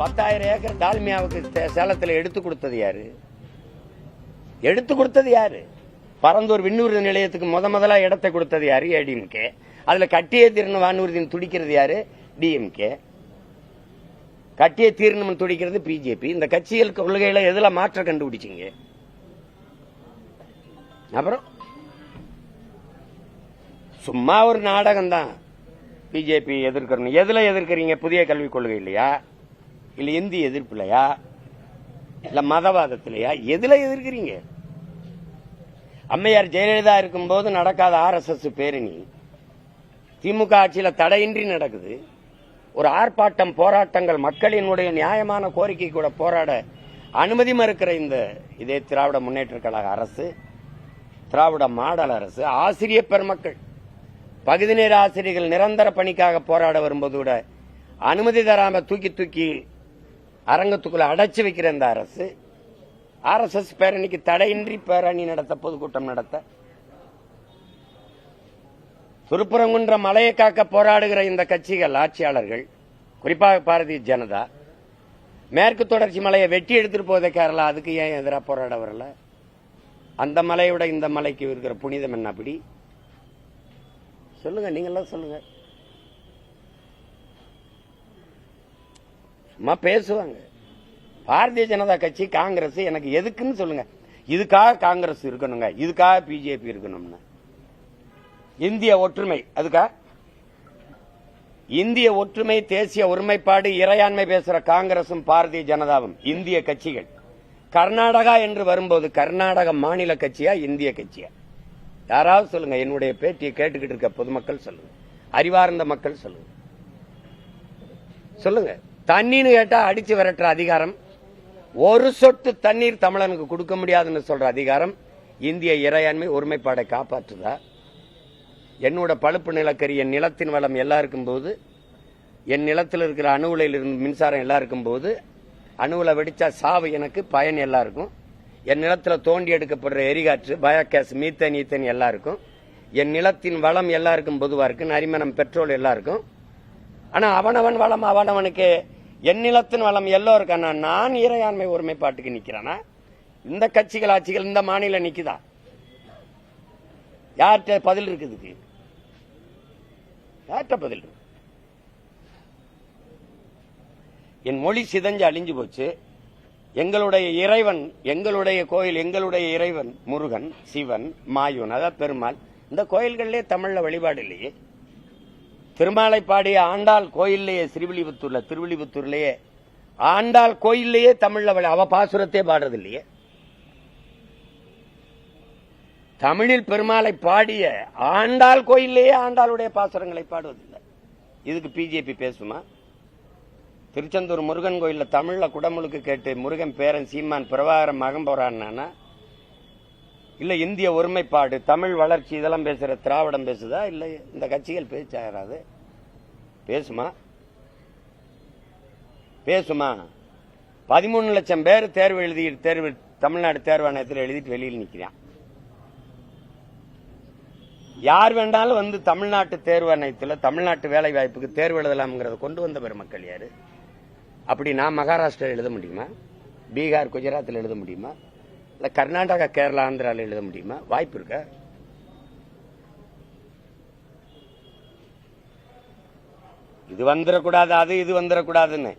10,000 acre டால்மியாவுக்கு சேலத்தில் எடுத்து கொடுத்தது யாரு? எடுத்து கொடுத்தது யாரு? பரந்தூர் விண்ணூர்தி நிலையத்துக்கு முதலா இடத்தை கொடுத்தது யாரு? ஏடிஎம்கே. அதுல கட்டியே தீரணும் வானூர்தின்னு துடிக்கிறது யாரு? டிஎம்கே. கட்டியே தீரணும் துடிக்கிறது பிஜேபி. இந்த கட்சிகள் கொள்கையில எதுல மாற்றம் கண்டுபிடிச்சிங்க? அப்புறம் சும்மா ஒரு நாடகம் தான். பிஜேபி எதிர்க்கணும். எதுல எதிர்க்கிறீங்க? புதிய கல்விக் கொள்கை இல்லையா? இல்ல இந்தி எதிர்ப்பு இல்லையா? இல்ல மதவாதத்திலையா? எதுல எதிர்க்கிறீங்க? அம்மையார் ஜெயலலிதா இருக்கும் போது நடக்காத RSS பேரணி திமுக ஆட்சியில தடையின்றி நடக்குது. ஒரு ஆர்ப்பாட்டம் போராட்டங்கள் மக்களினுடைய நியாயமான கோரிக்கை கூட போராட அனுமதி மறுக்கிற இதே திராவிட முன்னேற்ற கழக அரசு, திராவிட மாடல் அரசு, ஆசிரிய பெருமக்கள், பகுதி நேர ஆசிரியர்கள் நிரந்தர பணிக்காக போராட வரும்போது கூட அனுமதி தராம தூக்கி அரங்கத்துக்குள்ள அடைச்சு வைக்கிற இந்த அரசு RSS பேரணிக்கு தடையின்றி பேரணி நடத்த, பொதுக்கூட்டம் நடத்த, திருப்பரங்குன்ற மலையை காக்க போராடுகிற இந்த கட்சிகள், ஆட்சியாளர்கள், குறிப்பாக பாரதிய ஜனதா, மேற்கு தொடர்ச்சி மலையை வெட்டி எடுத்துட்டு போதே கேரளா, அதுக்கு ஏன் எதிராக போராட வரல? அந்த மலையோட இந்த மலைக்கு இருக்கிற புனிதம் என்ன? அப்படி சொல்லுங்க, நீங்க சொல்லுங்க. சும்மா பேசுவாங்க. பாரதிய ஜனதா கட்சி, காங்கிரஸ் எனக்கு எதுக்குன்னு சொல்லுங்க. இதுக்காக காங்கிரஸ் இருக்கணுங்க, இதுக்காக பிஜேபி இருக்கணும்னு. இந்திய ஒற்றுமை, அதுக்கா இந்திய ஒற்றுமை, தேசிய ஒருமைப்பாடு, இறையாண்மை பேசுற காங்கிரசும் பாரதிய ஜனதாவும் இந்திய கட்சிகள். கர்நாடகா என்று வரும்போது கர்நாடக மாநில கட்சியா இந்திய கட்சியா? யாராவது சொல்லுங்க. என்னுடைய பேட்டியை கேட்டுக்கிட்டு இருக்க பொதுமக்கள் சொல்லுங்க, அறிவார்ந்த மக்கள் சொல்லுங்க. சொல்லுங்க. தண்ணீர்னு கேட்டா அடிச்சு விரட்டுற அதிகாரம், ஒரு சொட்டு தண்ணீர் தமிழனுக்கு கொடுக்க முடியாதுன்னு சொல்ற அதிகாரம் இந்திய இறையாண்மை ஒருமைப்பாடை காப்பாற்றுதா? என்னோட பழுப்பு நிலக்கரி, என் நிலத்தின் வளம் எல்லாம் இருக்கும் போது, என் நிலத்தில் இருக்கிற அணுவுலையில் இருந்து மின்சாரம் எல்லாம் இருக்கும் போது, அணுவுல வெடிச்சா சாவு எனக்கு, பயன் எல்லாம் இருக்கும். என் நிலத்தில் தோண்டி எடுக்கப்படுற எரிகாற்று, பயோகேஸ், மீத்தேன், ஈத்தேன் எல்லாம் இருக்கும். என் நிலத்தின் வளம் எல்லாருக்கும் பொதுவா இருக்கு, நரிமணம், பெட்ரோல் எல்லாம் இருக்கும். ஆனா அவனவன் வளம் அவனவனுக்கு. என் நிலத்தின் வளம் எல்லாம் இருக்கானா? நான் இறையாண்மை ஒருமைப்பாட்டுக்கு நிக்கிறானா? இந்த கட்சிகள், ஆட்சிகள், இந்த மாநிலம் நிக்குதா? யார்கிட்ட பதில் இருக்குதுக்கு? யார்கிட்ட பதில் இருக்கு? என் மொழி சிதைஞ்சு அழிஞ்சு போச்சு. எங்களுடைய இறைவன், எங்களுடைய கோயில், எங்களுடைய இறைவன் முருகன், சிவன், மாயூன், அதாவது பெருமாள். இந்த கோயில்களிலே தமிழ்ல வழிபாடு இல்லையே. திருமாலை பாடிய ஆண்டாள் கோயிலேயே, திருவில்லிபுத்தூர்லயே ஆண்டாள் கோயிலேயே தமிழ்ல அவ பாசுரத்தே பாடுறது இல்லையே. தமிழில் பெருமாளை பாடிய ஆண்டாள் கோயிலேயே ஆண்டாளுடைய பாசுரங்களை பாடுவதில்லை. இதுக்கு பிஜேபி பேசுமா? திருச்செந்தூர் முருகன் கோயில்ல தமிழ்ல குடமுழுக்கு கேட்டு முருகன் பேரன் சீமான் பிரபாகரன் மகன் போறான்னா, இல்ல இந்திய ஒருமைப்பாடு, தமிழ் வளர்ச்சி இதெல்லாம் பேசுற திராவிடம் பேசுதா? இல்ல இந்த கட்சிகள் பேச்சாராது? பேசுமா? 13 லட்சம் பேர் தேர்வு தமிழ்நாடு தேர்வாணையத்தில் எழுதிட்டு வெளியில் நிக்கிறான். யார் வேண்டாலும் வந்து தமிழ்நாட்டு தேர்வாணையத்தில் தமிழ்நாட்டு வேலை வாய்ப்புக்கு தேர்வு எழுதலாம்ங்கிறத கொண்டு வந்த பெருமக்கள் யாரு? அப்படி நான் மகாராஷ்டிரா எழுத முடியுமா? பீகார், குஜராத்தில் எழுத முடியுமா? இல்ல கர்நாடகா, கேரளா, ஆந்திராவில் எழுத முடியுமா? வாய்ப்பு இருக்க? இது வந்துடக்கூடாது, அது இது வந்துடக்கூடாதுன்னு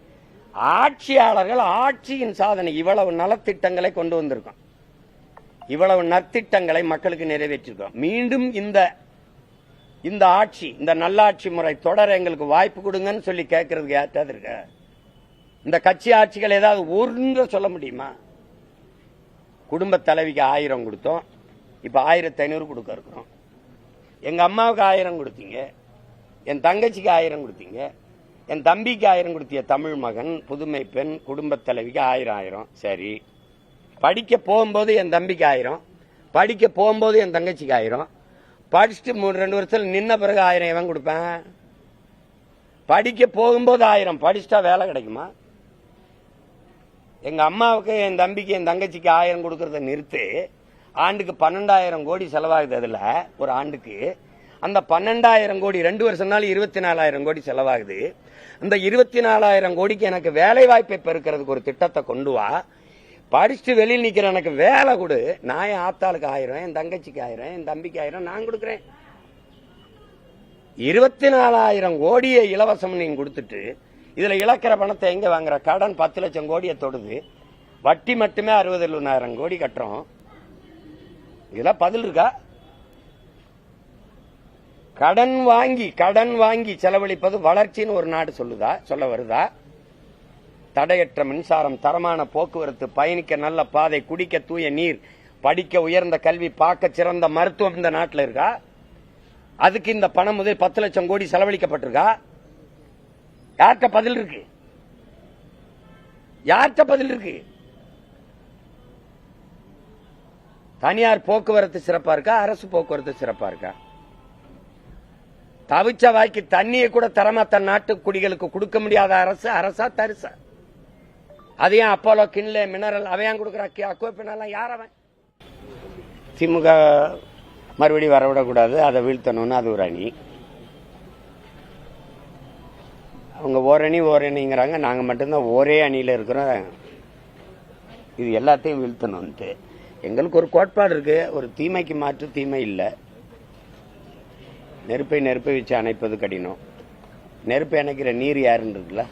ஆட்சியாளர்கள் ஆட்சியின் சாதனை இவ்வளவு நலத்திட்டங்களை கொண்டு வந்திருக்கோம், இவ்வளவு நற்திட்டங்களை மக்களுக்கு நிறைவேற்றிருக்கோம். மீண்டும் இந்த ஆட்சி, இந்த நல்லாட்சி முறை தொடர எங்களுக்கு வாய்ப்பு கொடுங்கன்னு சொல்லி கேட்கறதுக்கு யார்ட்டாவது இருக்க? இந்த கட்சி ஆட்சிகள் ஏதாவது ஒன்று சொல்ல முடியுமா? குடும்ப தலைவிக்கு 1000 கொடுத்தோம், இப்ப 1500 கொடுக்க இருக்கிறோம். எங்க அம்மாவுக்கு 1000 கொடுத்தீங்க, என் தங்கச்சிக்கு 1000 கொடுத்தீங்க, என் தம்பிக்கு 1000 கொடுத்திய தமிழ் மகன், புதுமை பெண், குடும்ப தலைவிக்கு 1000. சரி, படிக்க போகும்போது என் தம்பிக்கு 1000, படிக்க போகும்போது என் தங்கச்சிக்கு 1000, படிச்சுட்டு 2 வருஷத்துல நின்ன பிறகு 1000 எவன் கொடுப்பேன்? படிக்க போகும்போது 1000, படிச்சுட்டா வேலை கிடைக்குமா? எங்க அம்மாவுக்கு, என் தம்பிக்கு, என் தங்கச்சிக்கு 1000 கொடுக்கறத நிறுத்து. ஆண்டுக்கு 12,000 கோடி செலவாகுது. அதுல ஒரு ஆண்டுக்கு அந்த 12,000 கோடி 2 வருஷம்னாலும் 24,000 கோடி செலவாகுது. அந்த 24,000 கோடிக்கு எனக்கு வேலை வாய்ப்பை பெருக்கிறதுக்கு ஒரு திட்டத்தை கொண்டு வா. படிச்சுட்டு வெளியில் நிக்கிற எனக்கு வேலை கொடு. நான் என் ஆத்தாளுக்கு 1000, என் தங்கச்சிக்கு 1000, என் தம்பிக்கு 1000 நான் கொடுக்குறேன். 24,000 கோடியை இலவசம் நீங்க கொடுத்துட்டு இதுல இழக்கிற பணத்தை எங்க வாங்குற? கடன் 10 லட்சம் கோடியை தொடுது. வட்டி மட்டுமே 60,000 கோடி கட்டுறோம். இதெல்லாம் பதில் இருக்கா? கடன் வாங்கி செலவழிப்பது வளர்ச்சின்னு ஒரு நாடு சொல்ல வருதா? தடையற்ற மின்சாரம், தரமான போக்குவரத்து, பயணிக்க நல்ல பாதை, குடிக்க தூய நீர், படிக்க உயர்ந்த கல்வி, பார்க்க சிறந்த மருத்துவம் இந்த நாட்டில் இருக்கா? அதுக்கு இந்த பணம் முதல் 10 லட்சம் கோடி செலவழிக்கப்பட்டிருக்கா? யார்கிட்ட பதில் இருக்கு? தனியார் போக்குவரத்து சிறப்பா இருக்கா? அரசு போக்குவரத்து சிறப்பா இருக்கா? தவிச்ச வாய்க்கு தண்ணியை கூட தரமா தன் நாட்டு குடிகளுக்கு கொடுக்க முடியாத அரசா தரிசா? அது ஏன் அப்போலோ, கிண்லே, மினரல் அவையான் கொடுக்குறா? அக்வாபினெல்லாம் யார் அவன்? திமுக மறுபடியும் வரவிடக்கூடாது, அதை வீழ்த்தணும்னு அது ஒரு அணி. அவங்க ஓரணிங்கிறாங்க. நாங்க மட்டும்தான் ஒரே அணியில இருக்கிறோம். இது எல்லாத்தையும் வீழ்த்தணும்ட்டு எங்களுக்கு ஒரு கோட்பாடு இருக்கு. ஒரு தீமைக்கு மாற்று தீமை இல்லை. நெருப்பை வச்சு அணைப்பது கடினம். நெருப்பை அணைக்கிற நீர் யாருன்னு இருக்குல்ல?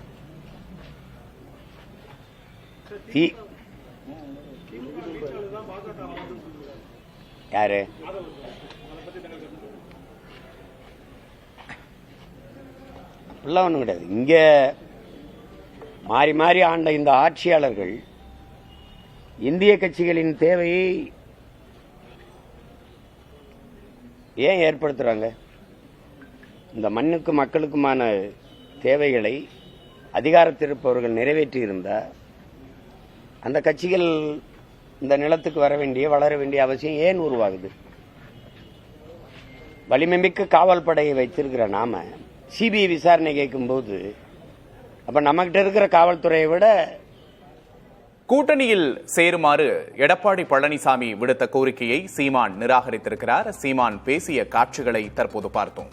யாரு? அப்படிலாம் ஒண்ணும் கிடையாது. இங்க மாறி ஆண்ட இந்த ஆட்சியாளர்கள் இந்திய கட்சிகளின் தேவையை ஏன் ஏற்படுத்துறாங்க? இந்த மண்ணுக்கு மக்களுக்குமான தேவைகளை அதிகாரத்தில் இருப்பவர்கள் நிறைவேற்றி இருந்தா அந்த கட்சிகள் இந்த நிலத்துக்கு வளர வேண்டிய அவசியம் ஏன் உருவாகுது? வலிமைமிக்க காவல் படையை வைத்திருக்கிற நாம சிபிஐ விசாரணை கேட்கும் போது அப்ப நம்மகிட்ட இருக்கிற காவல்துறையை விட கூட்டணியில் சேருமாறு எடப்பாடி பழனிசாமி விடுத்த கோரிக்கையை சீமான் நிராகரித்திருக்கிறார். சீமான் பேசிய காட்சிகளை தற்போது பார்த்தோம்.